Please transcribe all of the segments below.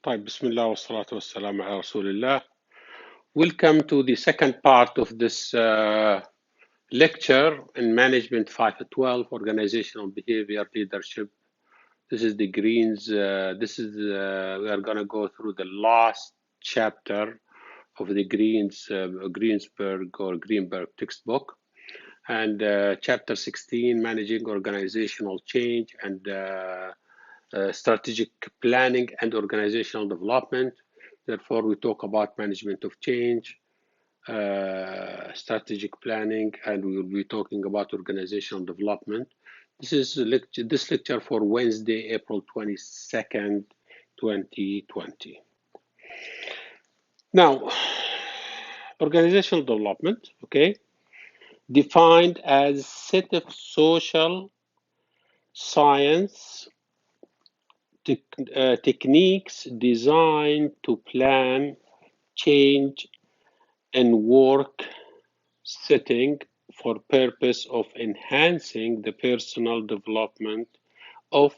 طيب بسم الله والصلاة والسلام على رسول الله. Welcome to the second part of this lecture in Management 512, Organizational Behavior Leadership. This is the Greens. We are going to go through the last chapter of the Greensburg or Greenberg textbook. And chapter 16, Managing Organizational Change and Strategic Planning and Organizational Development. Therefore, we talk about management of change, strategic planning, and we will be talking about organizational development. This is this lecture for Wednesday, April 22nd, 2020. Now, organizational development, okay, defined as set of social science techniques designed to plan change in work setting for purpose of enhancing the personal development of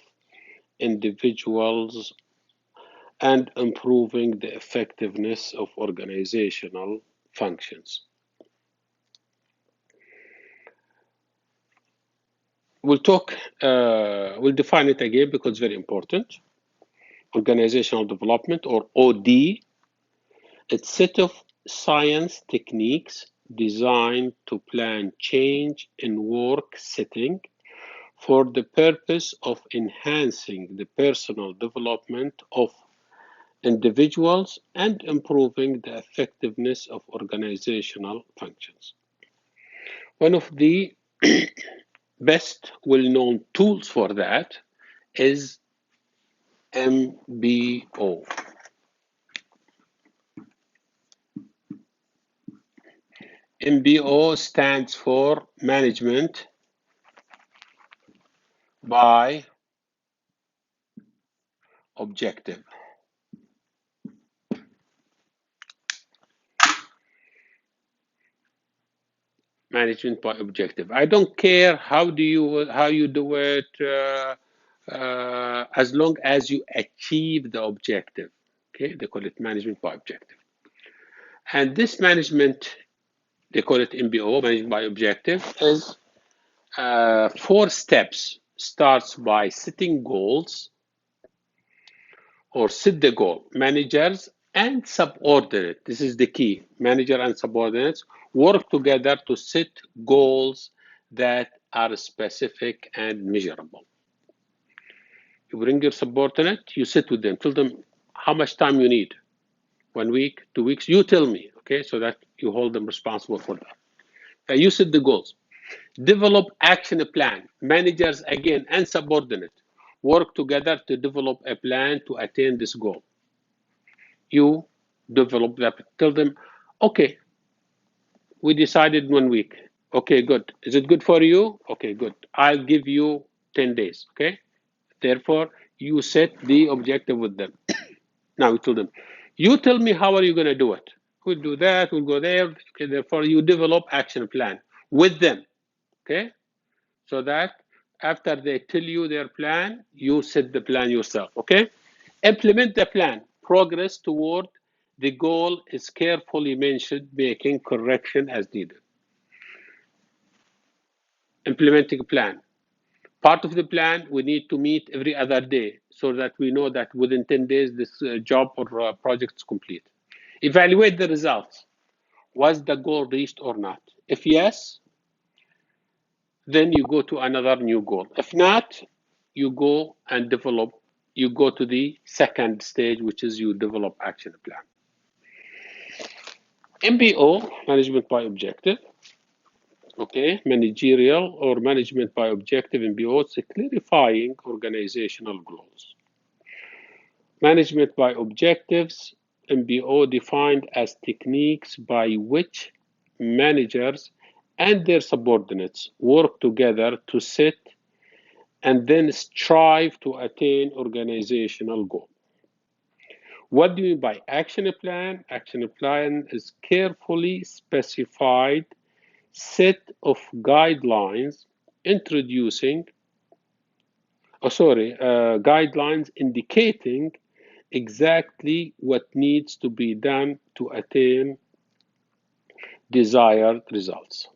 individuals and improving the effectiveness of organizational functions. We'll define it again because it's very important. Organizational development, or OD, it's a set of science techniques designed to plan change in work setting for the purpose of enhancing the personal development of individuals and improving the effectiveness of organizational functions. One of the best well-known tools for that is MBO. MBO stands for Management by Objective. Management by objective. I don't care how you do it, as long as you achieve the objective. Okay, they call it management by objective. And this management, they call it MBO, management by objective, is 4 steps. Starts by setting goals, or set the goal. Managers and subordinate, this is the key. Manager and subordinates work together to set goals that are specific and measurable. You bring your subordinate, you sit with them, tell them how much time you need. 1 week, 2 weeks, you tell me, okay, so that you hold them responsible for that. You set the goals. Develop action plan. Managers, again, and subordinate work together to develop a plan to attain this goal. You develop that, tell them, okay, we decided 1 week. Okay, good. Is it good for you? Okay, good. I'll give you 10 days, okay? Therefore, you set the objective with them. Now you tell them, you tell me how are you going to do it? We'll do that, we'll go there. Okay, therefore, you develop action plan with them, okay? So that after they tell you their plan, you set the plan yourself, okay? Implement the plan. Progress toward the goal is carefully mentioned, making correction as needed. Implementing a plan. Part of the plan, we need to meet every other day so that we know that within 10 days, this job or project is complete. Evaluate the results. Was the goal reached or not? If yes, then you go to another new goal. If not, you go and develop, you go to the second stage, which is you develop action plan. MBO, management by objective. Okay, managerial or management by objective MBO, it's clarifying organizational goals. Management by objectives, MBO, defined as techniques by which managers and their subordinates work together to set and then strive to attain organizational goals. What do you mean by action plan? Action plan is carefully specified set of guidelines guidelines indicating exactly what needs to be done to attain desired results.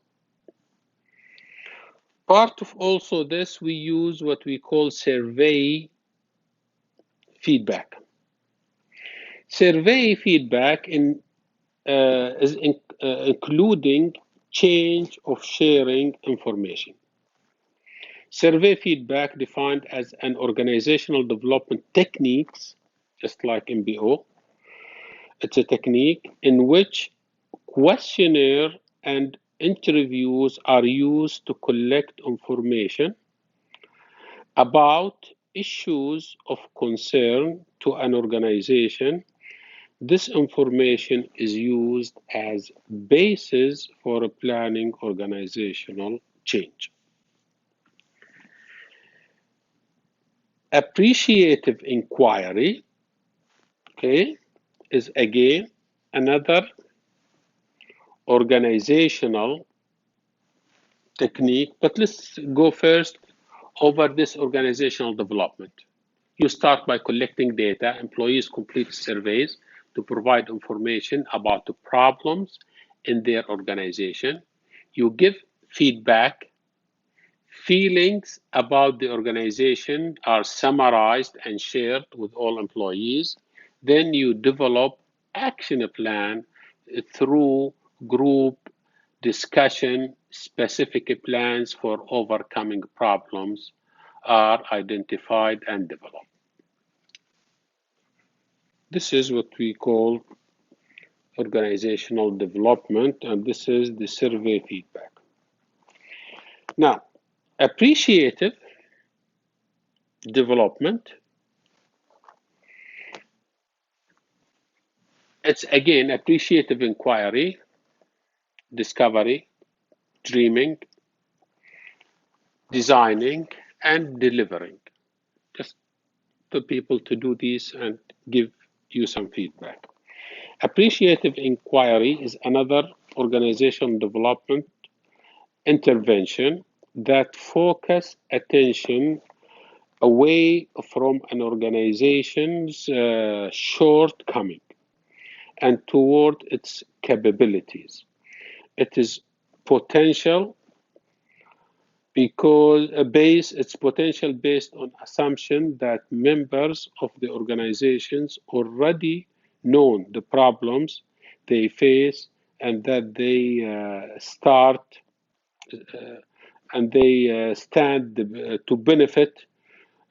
Part of also this, we use what we call survey feedback. Survey feedback is including change of sharing information. Survey feedback defined as an organizational development techniques, just like MBO. It's a technique in which questionnaire and interviews are used to collect information about issues of concern to an organization. This information is used as basis for planning organizational change. Appreciative inquiry, okay, is again another organizational technique, but let's go first over this organizational development. You start by collecting data. Employees complete surveys to provide information about the problems in their organization. You give feedback. Feelings about the organization are summarized and shared with all employees. Then you develop action plan through group discussion. Specific plans for overcoming problems are identified and developed. This is what we call organizational development, and this is the survey feedback. Now, appreciative development, it's again appreciative inquiry, discovery, dreaming, designing, and delivering. Just the people to do these and give you some feedback. Appreciative inquiry is another organizational development intervention that focus attention away from an organization's shortcoming and toward its capabilities. It is potential because its potential based on assumption that members of the organizations already know the problems they face and that they stand to benefit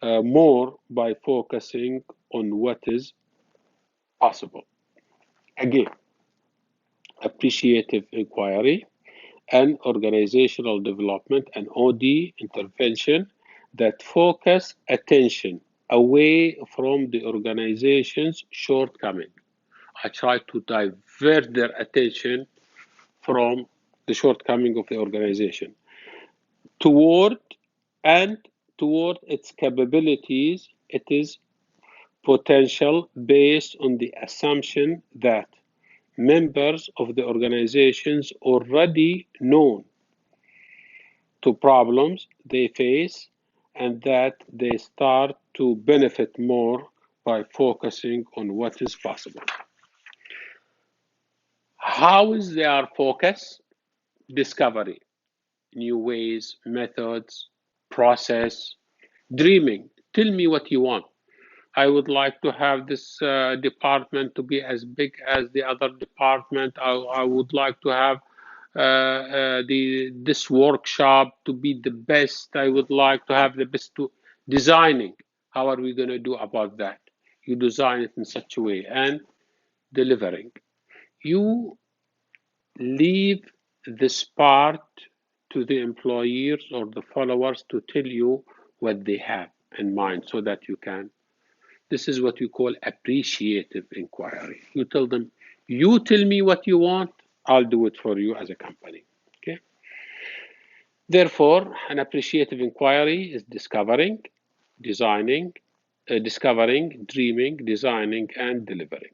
more by focusing on what is possible. Again, appreciative inquiry and organizational development and OD intervention that focus attention away from the organization's shortcoming. I try to divert their attention from the shortcoming of the organization toward its capabilities. It is potential based on the assumption that members of the organizations already know to problems they face and that they start to benefit more by focusing on what is possible. How is their focus? Discovery, new ways, methods, process, dreaming. Tell me what you want. I would like to have this department to be as big as the other department. I would like to have this workshop to be the best. I would like to have the best to designing. How are we going to do about that? You design it in such a way and delivering. You leave this part to the employees or the followers to tell you what they have in mind so that you can. This is what we call appreciative inquiry. You tell them, you tell me what you want, I'll do it for you as a company. Okay. Therefore, an appreciative inquiry is discovering, designing, dreaming, designing, and delivering.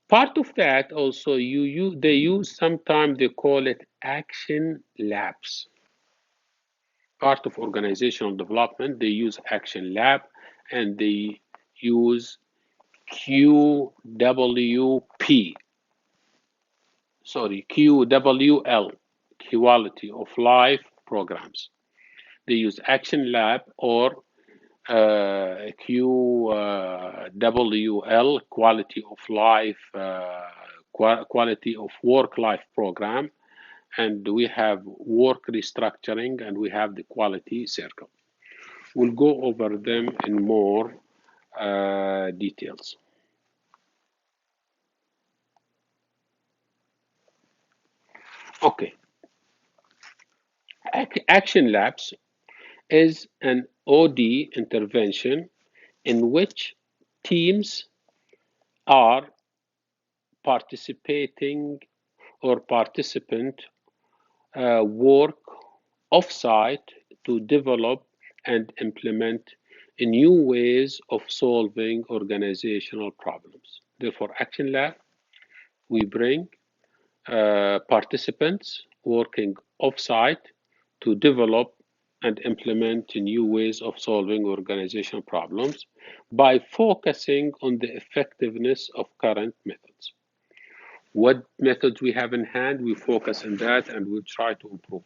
Part of that also, they use, sometimes they call it action labs. Part of organizational development, they use action lab and they use QWP. Sorry, QWL, Quality of Life Programs. They use Action Lab or QWL, Quality of Life, Quality of Work-Life Program, and we have work restructuring, and we have the quality circle. We'll go over them in more details. Okay. Action Labs is an OD intervention in which teams are participating or participant work off-site to develop and implement new ways of solving organizational problems. Therefore, Action Lab, we bring participants working off-site to develop and implement new ways of solving organizational problems by focusing on the effectiveness of current methods. What methods we have in hand, we focus on that and we try to improve.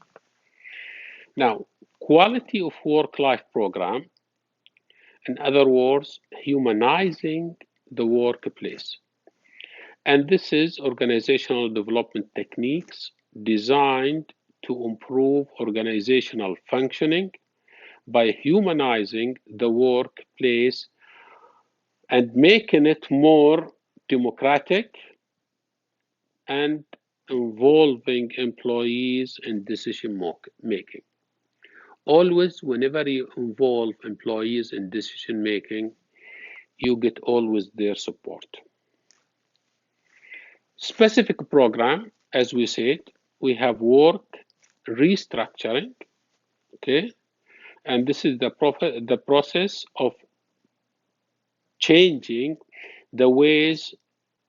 Now, quality of work-life program, in other words, humanizing the workplace. And this is organizational development techniques designed to improve organizational functioning by humanizing the workplace and making it more democratic and involving employees in decision making. Always, whenever you involve employees in decision making, you get always their support. Specific program, as we said, we have work restructuring, okay? And this is the process of changing the ways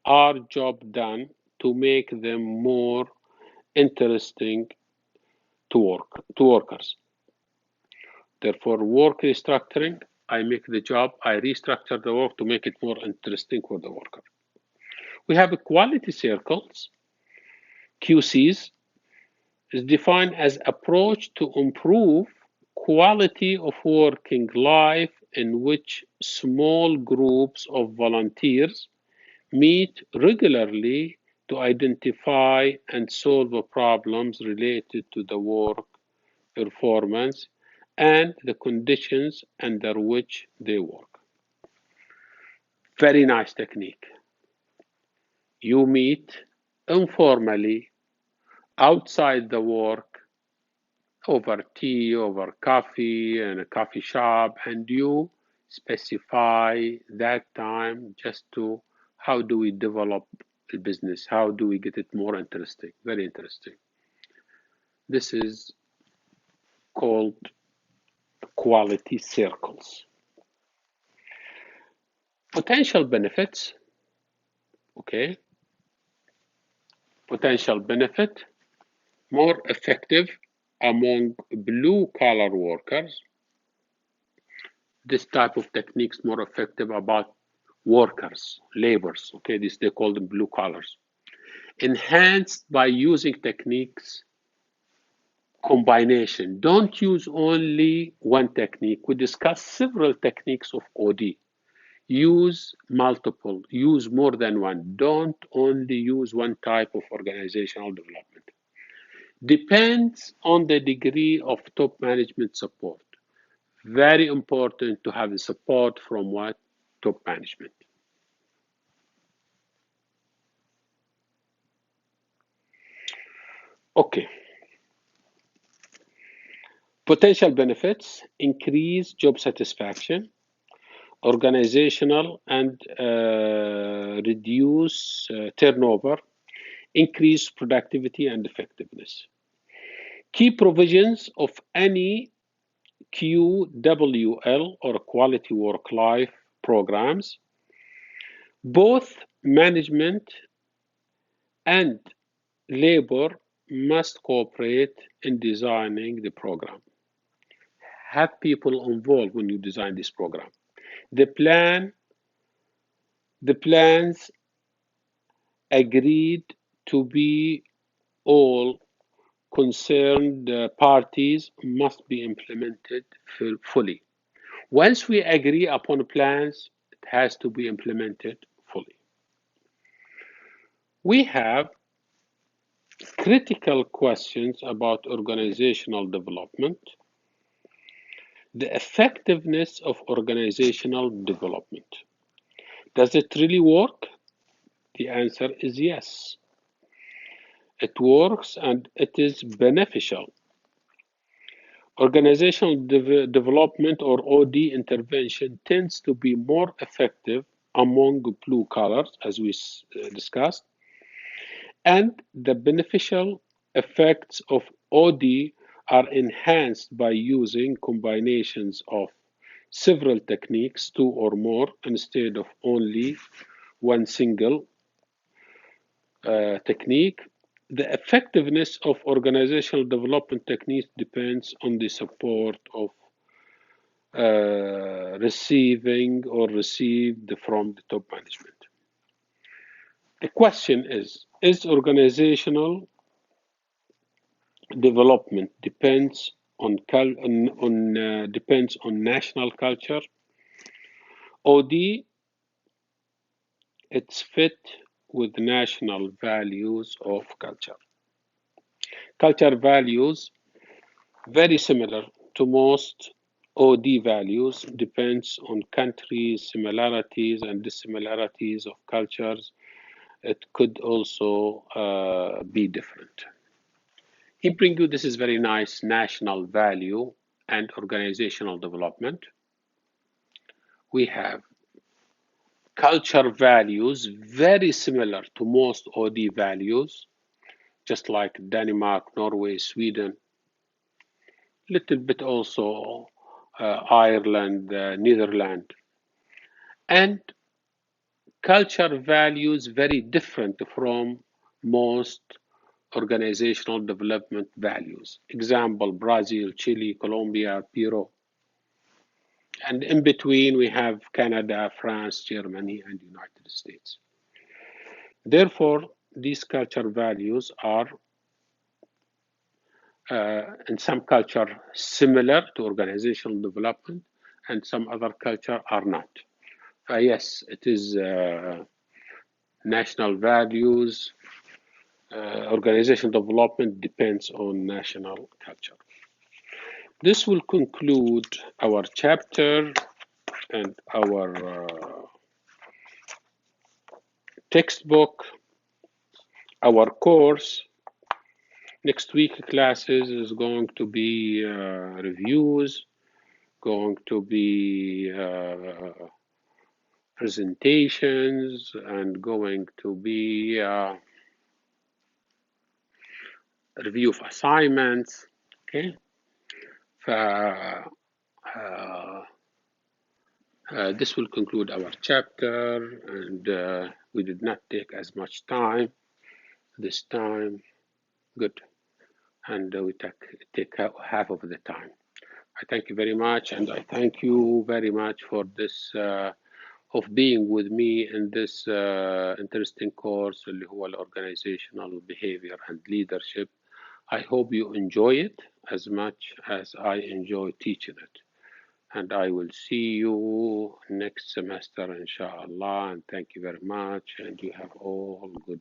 our job done to make them more interesting to workers. Therefore, work restructuring, I make the job, I restructure the work to make it more interesting for the worker. We have quality circles, QCs, is defined as approach to improve quality of working life in which small groups of volunteers meet regularly to identify and solve problems related to the work performance and the conditions under which they work. Very nice technique. You meet informally outside the work over tea, over coffee in a coffee shop, and you specify that time just to how do we develop the business? How do we get it more interesting? Very interesting. This is called quality circles. Potential benefits, okay. Potential benefit, more effective among blue-collar workers. This type of techniques more effective about workers, laborers, okay, this they call them blue collars. Enhanced by using techniques combination. Don't use only one technique. We discussed several techniques of OD. Use multiple, use more than one. Don't only use one type of organizational development. Depends on the degree of top management support. Very important to have the support from what? Top management. Okay. Potential benefits, increase job satisfaction, organizational and reduce turnover, increase productivity and effectiveness. Key provisions of any QWL or quality work-life programs, both management and labor must cooperate in designing the program. Have people involved when you design this program. The plan The plans agreed to be all concerned parties must be implemented fully. Once we agree upon plans, it has to be implemented fully. We have critical questions about organizational development. The effectiveness of organizational development. Does it really work? The answer is yes. It works and it is beneficial. Organizational development or OD intervention tends to be more effective among blue collars, as we discussed, and the beneficial effects of OD are enhanced by using combinations of several techniques, two or more, instead of only one single technique. The effectiveness of organizational development techniques depends on the support of received from the top management. The question is organizational development depends on national culture? OD, it's fit with national values of culture. Culture values, very similar to most OD values, depends on countries, similarities and dissimilarities of cultures. It could also be different. He bring you, this is very nice, national value and organizational development. We have culture values, very similar to most OD values, just like Denmark, Norway, Sweden, little bit also Ireland, Netherlands. And culture values very different from most organizational development values. Example, Brazil, Chile, Colombia, Peru. And in between, we have Canada, France, Germany, and United States. Therefore, these culture values are in some culture similar to organizational development, and some other culture are not. Yes, it is national values. Organizational development depends on national culture. This will conclude our chapter and our textbook, our course. Next week classes is going to be reviews, going to be presentations, and going to be review of assignments. Okay. This will conclude our chapter, and we did not take as much time this time. Good. And we take half of the time. I thank you very much, and I thank you very much for this of being with me in this interesting course اللي هو organizational behavior and leadership. I hope you enjoy it as much as I enjoy teaching it. And I will see you next semester, inshallah. And thank you very much. And you have all good